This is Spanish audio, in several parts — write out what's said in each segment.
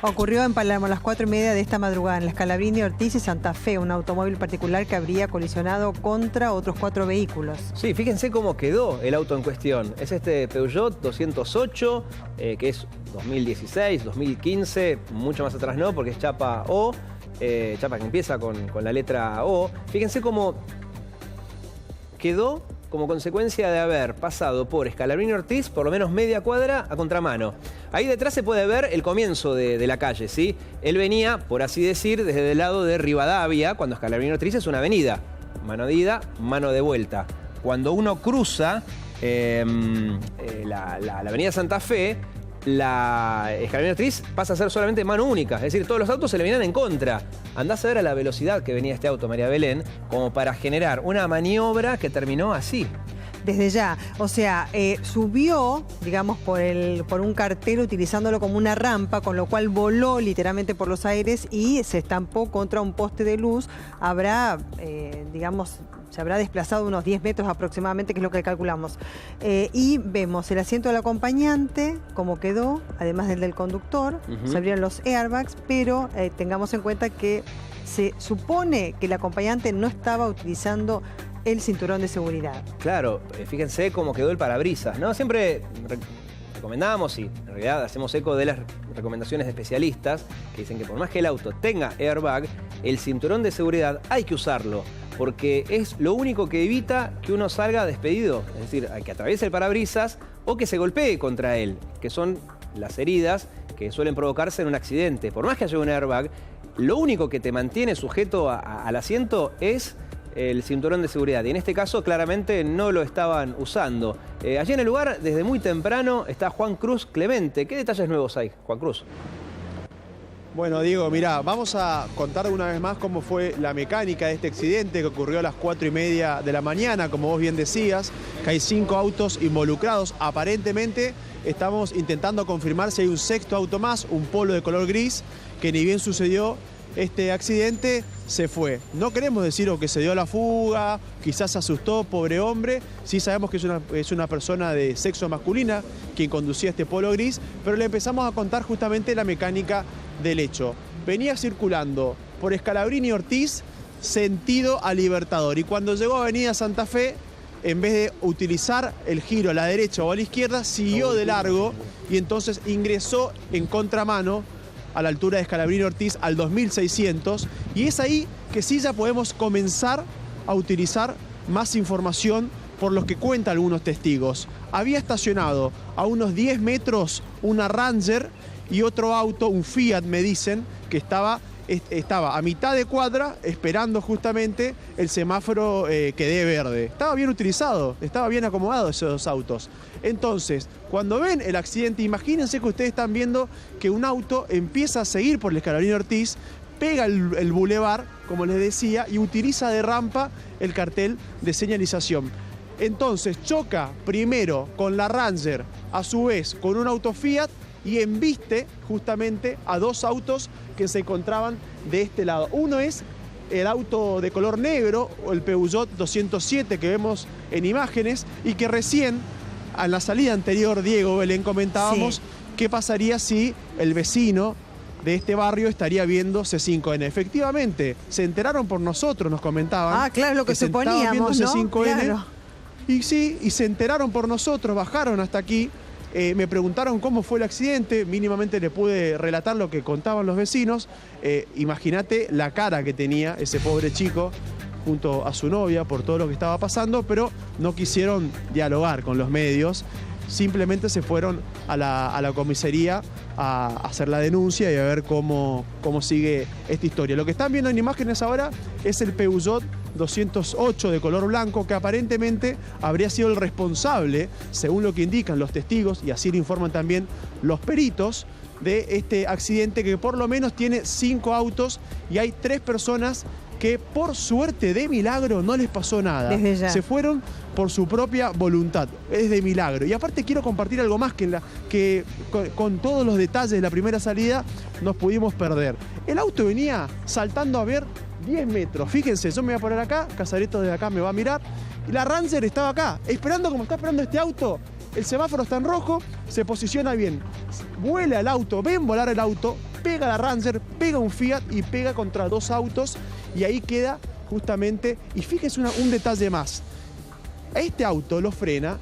Ocurrió en Palermo a las 4:30 de esta madrugada en la Scalabrini, Ortiz y Santa Fe, un automóvil particular que habría colisionado contra otros 4 vehículos. Sí, fíjense cómo quedó el auto en cuestión. Es este Peugeot 208, que es 2016, 2015, mucho más atrás no, porque es chapa O, chapa que empieza con la letra O. Fíjense cómo quedó como consecuencia de haber pasado por Scalabrini Ortiz por lo menos media cuadra a contramano. Ahí detrás se puede ver el comienzo de la calle, ¿sí? Él venía, por así decir, desde el lado de Rivadavia, cuando Scalabrini Ortiz es una avenida. Mano de ida, mano de vuelta. Cuando uno cruza la avenida Santa Fe, la Scalabrini Ortiz pasa a ser solamente mano única, es decir, todos los autos se le venían en contra. Andás a ver a la velocidad que venía este auto, María Belén, como para generar una maniobra que terminó así. Desde ya, o sea, subió, digamos, por un cartel utilizándolo como una rampa, con lo cual voló literalmente por los aires y se estampó contra un poste de luz. Habrá, digamos, se habrá desplazado unos 10 metros aproximadamente, que es lo que calculamos. Y vemos el asiento del acompañante, cómo quedó, además del conductor. Se abrieron los airbags, pero tengamos en cuenta que se supone que el acompañante no estaba utilizando el cinturón de seguridad. Claro, fíjense cómo quedó el parabrisas, ¿no? Siempre recomendamos, y en realidad hacemos eco de las recomendaciones de especialistas, que dicen que por más que el auto tenga airbag, el cinturón de seguridad hay que usarlo, porque es lo único que evita que uno salga despedido, es decir, que atraviese el parabrisas o que se golpee contra él, que son las heridas que suelen provocarse en un accidente. Por más que haya un airbag, lo único que te mantiene sujeto al asiento es el cinturón de seguridad, y en este caso claramente no lo estaban usando. Allí en el lugar, desde muy temprano, está Juan Cruz Clemente. ¿Qué detalles nuevos hay, Juan Cruz? Bueno, Diego, mirá, vamos a contar una vez más cómo fue la mecánica de este accidente que ocurrió a las 4:30 de la mañana, como vos bien decías, que hay 5 autos involucrados. Aparentemente estamos intentando confirmar si hay un sexto auto más, un Polo de color gris, que ni bien sucedió este accidente, se fue. No queremos decir o que se dio la fuga, quizás se asustó, pobre hombre. Sí sabemos que es una persona de sexo masculina quien conducía este Polo gris, pero le empezamos a contar justamente la mecánica del hecho. Venía circulando por Scalabrini Ortiz, sentido a Libertador, y cuando llegó a Avenida Santa Fe, en vez de utilizar el giro a la derecha o a la izquierda, siguió de largo y entonces ingresó en contramano a la altura de Scalabrini Ortiz al 2600, y es ahí que sí ya podemos comenzar a utilizar más información por los que cuentan algunos testigos. Había estacionado a unos 10 metros una Ranger y otro auto, un Fiat, me dicen, que estaba a mitad de cuadra esperando justamente el semáforo que dé verde. Estaba bien utilizado, estaba bien acomodado esos dos autos. Entonces, cuando ven el accidente, imagínense que ustedes están viendo que un auto empieza a seguir por el Scalabrini Ortiz, pega el bulevar, como les decía, y utiliza de rampa el cartel de señalización. Entonces choca primero con la Ranger, a su vez con un auto Fiat, y embiste justamente a 2 autos que se encontraban de este lado. Uno es el auto de color negro, o el Peugeot 207 que vemos en imágenes, y que recién, en la salida anterior, Diego Belén, comentábamos qué pasaría si el vecino de este barrio estaría viendo C5N. Efectivamente, se enteraron por nosotros, nos comentaban. Ah, claro, lo que suponíamos, viendo C5N, ¿no? Claro. Y sí, y se enteraron por nosotros, bajaron hasta aquí. Me preguntaron cómo fue el accidente, mínimamente le pude relatar lo que contaban los vecinos. Imagínate la cara que tenía ese pobre chico junto a su novia por todo lo que estaba pasando, pero no quisieron dialogar con los medios, simplemente se fueron a la comisaría a hacer la denuncia y a ver cómo sigue esta historia. Lo que están viendo en imágenes ahora es el Peugeot 208 de color blanco, que aparentemente habría sido el responsable, según lo que indican los testigos, y así lo informan también los peritos, de este accidente, que por lo menos tiene 5 autos y hay 3 personas que por suerte, de milagro, no les pasó nada. Desde ya. Se fueron por su propia voluntad, es de milagro. Y aparte quiero compartir algo más que con todos los detalles de la primera salida nos pudimos perder. El auto venía saltando a ver 10 metros. Fíjense, yo me voy a poner acá, Casareto desde acá me va a mirar, y la Ranger estaba acá, esperando como está esperando este auto. El semáforo está en rojo, se posiciona bien, vuela el auto, ven volar el auto, pega la Ranger, pega un Fiat y pega contra 2 autos y ahí queda justamente, y fíjense un detalle más, a este auto lo frena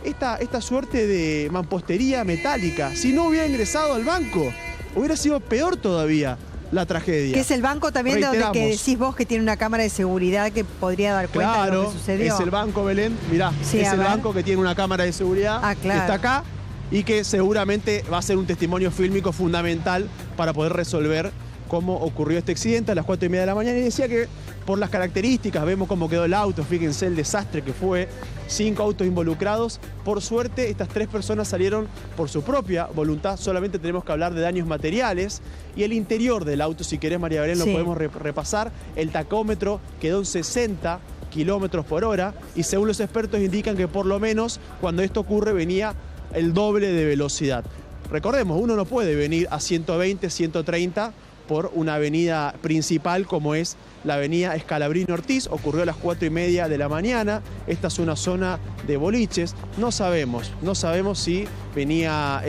esta suerte de mampostería metálica. Si no hubiera ingresado al banco, hubiera sido peor todavía la tragedia. Que es el banco también de donde que decís vos que tiene una cámara de seguridad que podría dar cuenta de lo que sucedió. Es el banco, Belén, mirá, sí, es el banco que tiene una cámara de seguridad que está acá y que seguramente va a ser un testimonio fílmico fundamental para poder resolver cómo ocurrió este accidente a las 4:30 de la mañana. Y decía que por las características, vemos cómo quedó el auto, fíjense el desastre que fue, 5 autos involucrados. Por suerte, estas 3 personas salieron por su propia voluntad, solamente tenemos que hablar de daños materiales. Y el interior del auto, si querés, María Belén, lo podemos repasar. El tacómetro quedó en 60 kilómetros por hora y según los expertos indican que por lo menos cuando esto ocurre venía el doble de velocidad. Recordemos, uno no puede venir a 120, 130 por una avenida principal como es la avenida Scalabrini Ortiz. Ocurrió a las 4:30 de la mañana. Esta es una zona de boliches. No sabemos si venía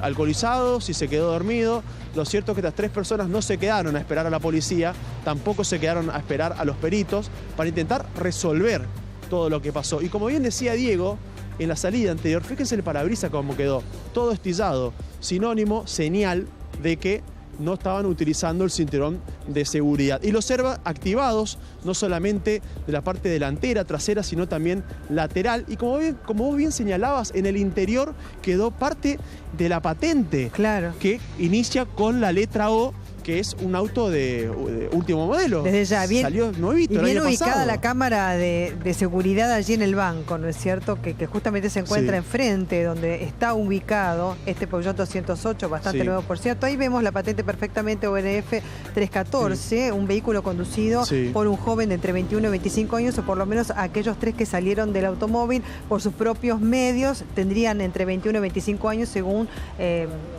alcoholizado, si se quedó dormido. Lo cierto es que estas 3 personas no se quedaron a esperar a la policía, tampoco se quedaron a esperar a los peritos para intentar resolver todo lo que pasó. Y como bien decía Diego, en la salida anterior, fíjense el parabrisas cómo quedó, todo estillado, sinónimo, señal de que no estaban utilizando el cinturón de seguridad. Y los airbags activados, no solamente de la parte delantera, trasera, sino también lateral. Y como vos bien señalabas, en el interior quedó parte de la patente, que inicia con la letra O, que es un auto de último modelo. Desde ya, bien. Salió nuevito. Y bien ubicada la cámara de seguridad allí en el banco, ¿no es cierto? Que justamente se encuentra enfrente, donde está ubicado este Peugeot 208, bastante nuevo por cierto. Ahí vemos la patente perfectamente, ONF 314, un vehículo conducido por un joven de entre 21 y 25 años, o por lo menos aquellos 3 que salieron del automóvil por sus propios medios, tendrían entre 21 y 25 años, según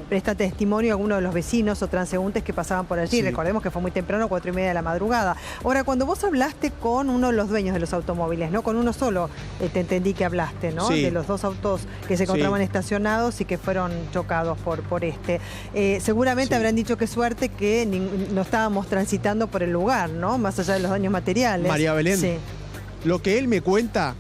presta testimonio alguno de los vecinos o transeúntes que pasaban por allí. Recordemos que fue muy temprano, 4:30 de la madrugada. Ahora, cuando vos hablaste con uno de los dueños de los automóviles, ¿no? Con uno solo te entendí que hablaste, ¿no? De los 2 autos que se encontraban estacionados y que fueron chocados por este. Seguramente habrán dicho qué suerte que no estábamos transitando por el lugar, ¿no? Más allá de los daños materiales. María Belén, lo que él me cuenta,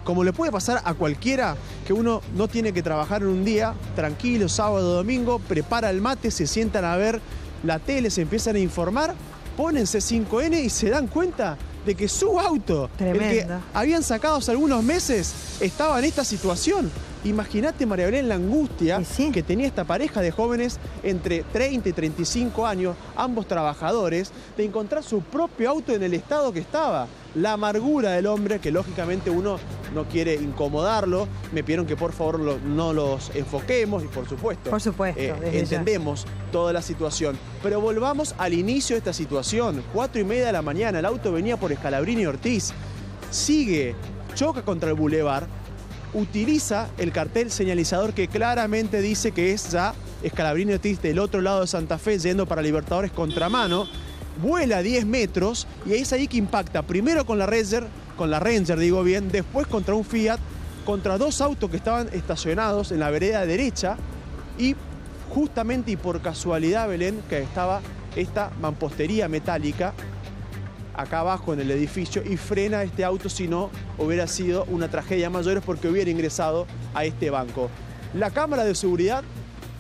como le puede pasar a cualquiera, que uno no tiene que trabajar en un día, tranquilo, sábado, domingo, prepara el mate, se sientan a ver la tele, se empiezan a informar, ponen C5N y se dan cuenta de que su auto, el que habían sacado hace algunos meses, estaba en esta situación. Imagínate, María Belén, la angustia que tenía esta pareja de jóvenes entre 30 y 35 años, ambos trabajadores, de encontrar su propio auto en el estado que estaba. La amargura del hombre, que lógicamente uno no quiere incomodarlo. Me pidieron que por favor no los enfoquemos y por supuesto entendemos toda la situación. Pero volvamos al inicio de esta situación. 4:30 de la mañana, el auto venía por Scalabrini Ortiz, choca contra el bulevar, utiliza el cartel señalizador que claramente dice que es ya Scalabrini Ortiz del otro lado de Santa Fe, yendo para Libertadores contramano, vuela 10 metros y es ahí que impacta primero con la Ranger, después contra un Fiat, contra 2 autos que estaban estacionados en la vereda derecha y justamente y por casualidad, Belén, que estaba esta mampostería metálica acá abajo en el edificio y frena este auto, si no hubiera sido una tragedia mayor porque hubiera ingresado a este banco. La cámara de seguridad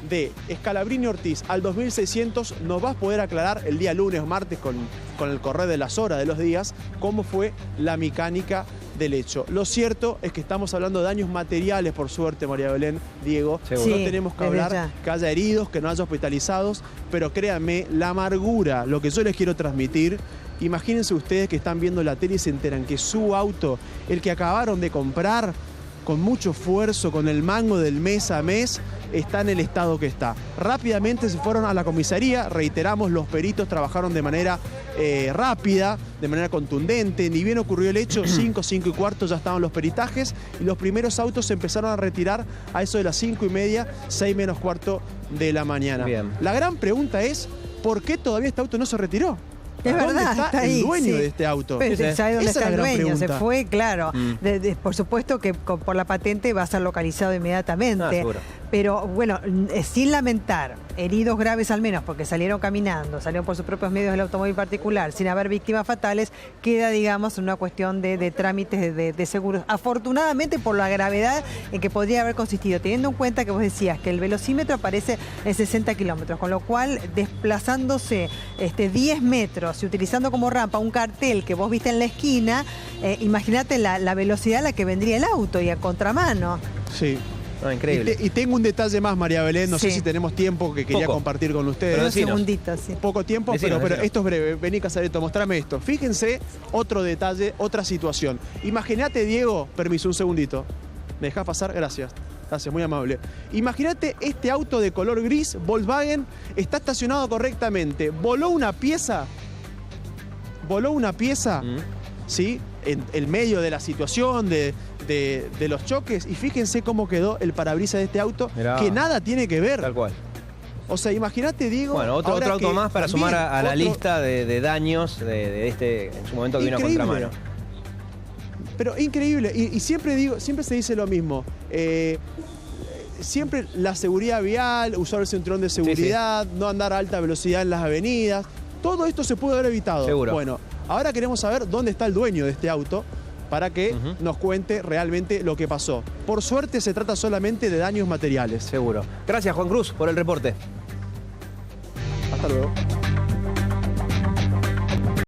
de Scalabrini Ortiz al 2600 nos va a poder aclarar el día lunes o martes con el correr de las horas de los días cómo fue la mecánica del hecho. Lo cierto es que estamos hablando de daños materiales, por suerte, María Belén, Diego. No tenemos que hablar que haya heridos, que no haya hospitalizados, pero créanme, la amargura, lo que yo les quiero transmitir. Imagínense ustedes que están viendo la tele y se enteran que su auto, el que acabaron de comprar con mucho esfuerzo, con el mango del mes a mes, está en el estado que está. Rápidamente se fueron a la comisaría, reiteramos, los peritos trabajaron de manera rápida, de manera contundente. Ni bien ocurrió el hecho, 5:15 ya estaban los peritajes y los primeros autos se empezaron a retirar a eso de las 5:30, 6:45 de la mañana. La gran pregunta es, ¿por qué todavía este auto no se retiró? Es verdad, está ahí, el dueño de este auto. Pero ¿sabe dónde está el dueño? Se fue, claro. Por supuesto que por la patente va a ser localizado inmediatamente. Pero bueno, sin lamentar heridos graves al menos, porque salieron caminando, salieron por sus propios medios del automóvil particular, sin haber víctimas fatales, queda, digamos, una cuestión de trámites de seguros. Afortunadamente por la gravedad en que podría haber consistido, teniendo en cuenta que vos decías que el velocímetro aparece en 60 kilómetros, con lo cual desplazándose 10 metros y utilizando como rampa un cartel que vos viste en la esquina, imagínate la velocidad a la que vendría el auto y a contramano. Sí. No, increíble. Y tengo un detalle más, María Belén, no sé si tenemos tiempo que quería compartir con ustedes. Pero Un segundito, sí. Poco tiempo, Decinos. pero esto es breve. Vení, Casareto, mostrame esto. Fíjense, otro detalle, otra situación. Imagínate, Diego, permiso, un segundito. ¿Me dejás pasar? Gracias. Gracias, muy amable. Imagínate este auto de color gris, Volkswagen, está estacionado correctamente. Voló una pieza, ¿sí? En el medio de la situación, de los choques, y fíjense cómo quedó el parabrisas de este auto, Mirá. que nada tiene que ver. Tal cual. O sea, imagínate, Diego. Bueno, otro auto más para sumar a la lista de daños de este, en su momento que vino a contramano. Pero increíble, y siempre digo, siempre se dice lo mismo. Siempre la seguridad vial, usar el cinturón de seguridad, no andar a alta velocidad en las avenidas. Todo esto se puede haber evitado. Seguro. Bueno, ahora queremos saber dónde está el dueño de este auto para que nos cuente realmente lo que pasó. Por suerte se trata solamente de daños materiales. Seguro. Gracias, Juan Cruz, por el reporte. Hasta luego.